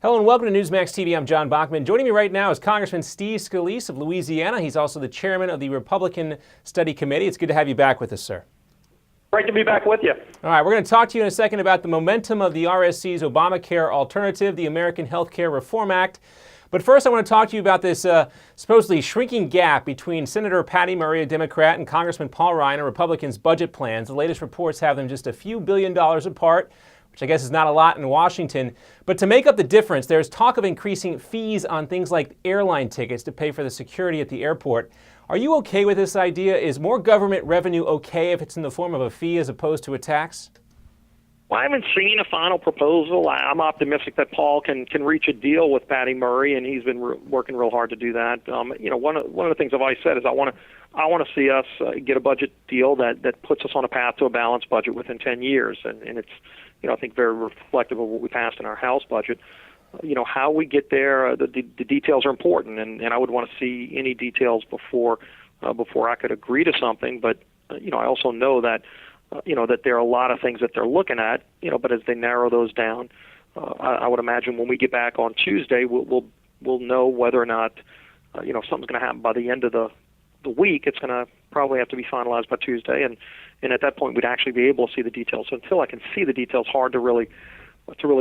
Hello and welcome to Newsmax TV. I'm John Bachman. Joining me right now is Congressman Steve Scalise of Louisiana. He's also the chairman of the Republican Study Committee. It's good to have you back with us, sir. Great to be back with you. All right, we're going to talk to you in a second about the momentum of the RSC's Obamacare alternative, the American Health Care Reform Act. But first, I want to talk to you about this supposedly shrinking gap between Senator Patty Murray, a Democrat, and Congressman Paul Ryan, a Republican's budget plans. The latest reports have them just a few $1 billion apart, which I guess is not a lot in Washington. But to make up the difference, there's talk of increasing fees on things like airline tickets to pay for the security at the airport. Are you okay with this idea? Is more government revenue okay if it's in the form of a fee as opposed to a tax? Well, I haven't seen a final proposal. I'm optimistic that Paul can reach a deal with Patty Murray, and he's been working real hard to do that. One of the things I've always said is I want to see us get a budget deal that puts us on a path to a balanced budget within 10 years, and it's I think very reflective of what we passed in our House budget. How we get there, the details are important, and I would want to see any details before I could agree to something. But I also know that that there are a lot of things that they're looking at. But as they narrow those down, I would imagine when we get back on Tuesday, we'll know whether or not something's going to happen by the end of the week. It's going to probably have to be finalized by Tuesday, and at that point we'd actually be able to see the details. So until I can see the details, hard to really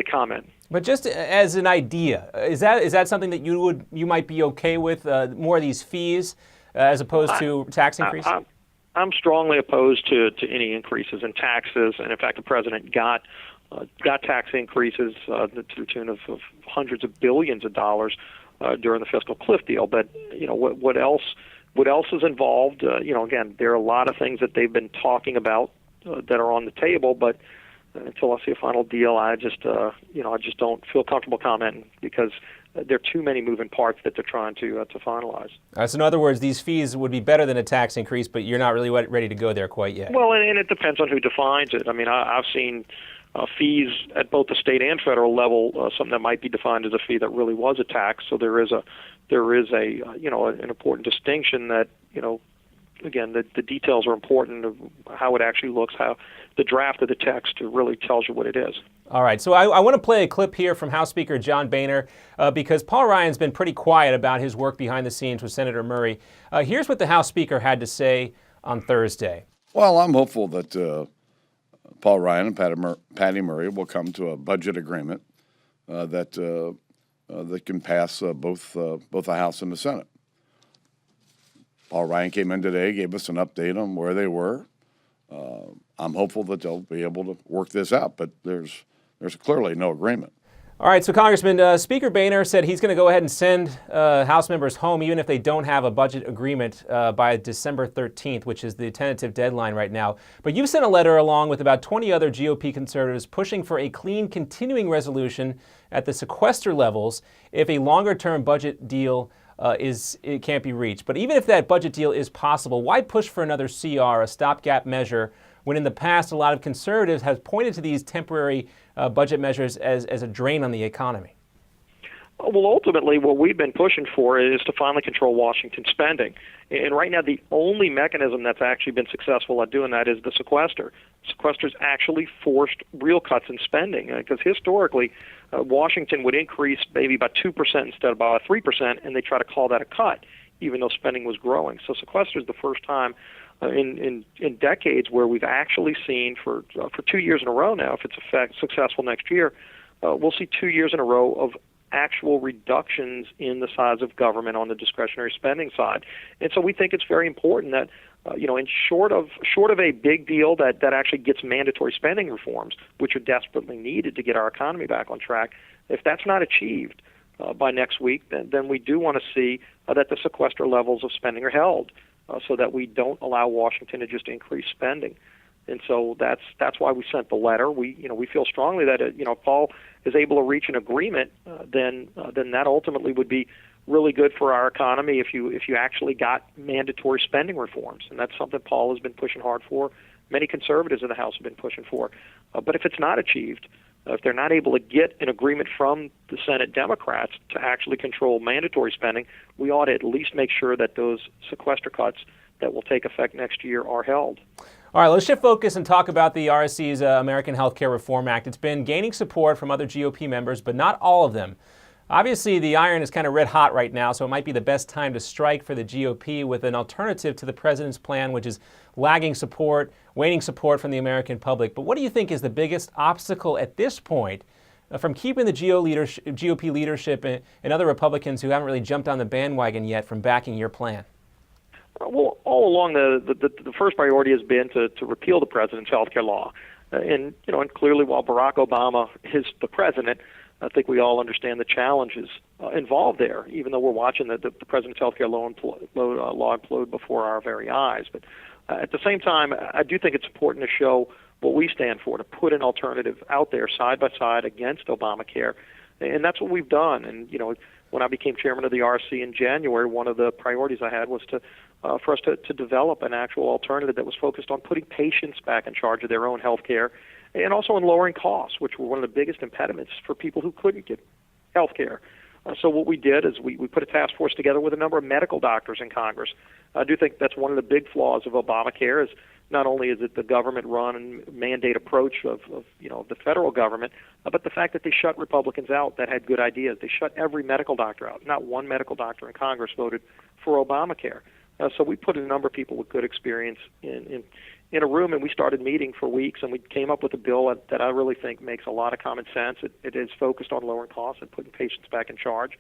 comment. But just as an idea, is that something that you might be okay with, more of these fees as opposed to tax increases? I'm strongly opposed to any increases in taxes, and in fact, the president got tax increases to the tune of hundreds of billions of dollars during the fiscal cliff deal. But what else is involved? Again, there are a lot of things that they've been talking about that are on the table, but until I see a final deal, I just don't feel comfortable commenting because there are too many moving parts that they're trying to finalize. So in other words, these fees would be better than a tax increase, but you're not really ready to go there quite yet. Well, and it depends on who defines it. I mean, I've seen fees at both the state and federal level, something that might be defined as a fee that really was a tax. So there is an important distinction that again, the details are important of how it actually looks, how the draft of the text really tells you what it is. All right, so I want to play a clip here from House Speaker John Boehner because Paul Ryan's been pretty quiet about his work behind the scenes with Senator Murray. Here's what the House Speaker had to say on Thursday. Well, I'm hopeful that Paul Ryan and Patty Murray will come to a budget agreement that can pass both the House and the Senate. Paul Ryan came in today, gave us an update on where they were. I'm hopeful that they'll be able to work this out, but there's clearly no agreement. All right, so Congressman, Speaker Boehner said he's going to go ahead and send House members home even if they don't have a budget agreement by December 13th, which is the tentative deadline right now. But you've sent a letter along with about 20 other GOP conservatives pushing for a clean continuing resolution at the sequester levels if a longer-term budget deal it can't be reached. But even if that budget deal is possible, why push for another CR, a stopgap measure, when in the past a lot of conservatives have pointed to these temporary budget measures as a drain on the economy? Well, ultimately, what we've been pushing for is to finally control Washington spending. And right now, the only mechanism that's actually been successful at doing that is the sequester. Sequester's actually forced real cuts in spending because historically, Washington would increase maybe by 2% instead of by 3%, and they try to call that a cut, even though spending was growing. So sequester is the first time in decades where we've actually seen for 2 years in a row now, if it's successful next year, we'll see 2 years in a row of actual reductions in the size of government on the discretionary spending side. And so we think it's very important that in short of a big deal that actually gets mandatory spending reforms, which are desperately needed to get our economy back on track, if that's not achieved by next week, then we do want to see that the sequester levels of spending are held so that we don't allow Washington to just increase spending. And so that's why we sent the letter. We feel strongly that if Paul is able to reach an agreement, then that ultimately would be really good for our economy if you actually got mandatory spending reforms, and that's something Paul has been pushing hard for. Many conservatives in the House have been pushing for. But if it's not achieved, if they're not able to get an agreement from the Senate Democrats to actually control mandatory spending, we ought to at least make sure that those sequester cuts that will take effect next year are held. All right, let's shift focus and talk about the RSC's American Healthcare Reform Act. It's been gaining support from other GOP members, but not all of them. Obviously, the iron is kind of red hot right now, so it might be the best time to strike for the GOP with an alternative to the president's plan, which is lagging support, waning support from the American public. But what do you think is the biggest obstacle at this point from keeping the GOP leadership and other Republicans who haven't really jumped on the bandwagon yet from backing your plan? Well, all along, the first priority has been to repeal the president's health care law. And clearly, while Barack Obama is the president, I think we all understand the challenges involved there, even though we're watching the president's health care law implode before our very eyes. But at the same time, I do think it's important to show what we stand for, to put an alternative out there side by side against Obamacare. And that's what we've done. And, when I became chairman of the RSC in January, one of the priorities I had was for us to develop an actual alternative that was focused on putting patients back in charge of their own health care and also in lowering costs, which were one of the biggest impediments for people who couldn't get health care. So what we did is we put a task force together with a number of medical doctors in Congress. I do think that's one of the big flaws of Obamacare is not only is it the government-run and mandate approach of the federal government, but the fact that they shut Republicans out that had good ideas. They shut every medical doctor out. Not one medical doctor in Congress voted for Obamacare. So we put a number of people with good experience in a room, and we started meeting for weeks, and we came up with a bill that I really think makes a lot of common sense. It is focused on lowering costs and putting patients back in charge.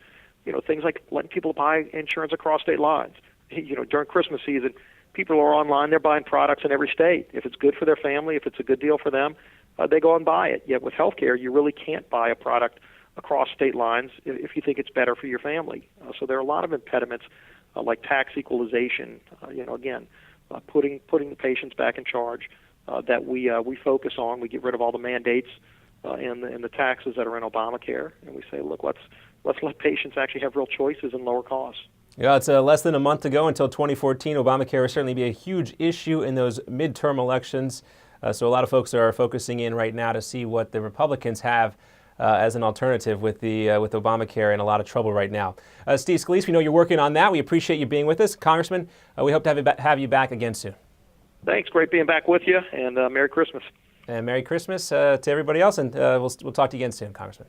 Things like letting people buy insurance across state lines. During Christmas season, people are online, they're buying products in every state. If it's good for their family, if it's a good deal for them, they go and buy it. Yet with healthcare, you really can't buy a product across state lines if you think it's better for your family. So there are a lot of impediments like tax equalization, putting the patients back in charge that we focus on. We get rid of all the mandates and the taxes that are in Obamacare, and we say, look, let's let patients actually have real choices and lower costs. Yeah, it's less than a month to go until 2014. Obamacare will certainly be a huge issue in those midterm elections. So a lot of folks are focusing in right now to see what the Republicans have as an alternative with Obamacare, in a lot of trouble right now. Steve Scalise, we know you're working on that. We appreciate you being with us. Congressman, we hope to have you back again soon. Thanks. Great being back with you, and Merry Christmas. And Merry Christmas to everybody else, and we'll talk to you again soon, Congressman.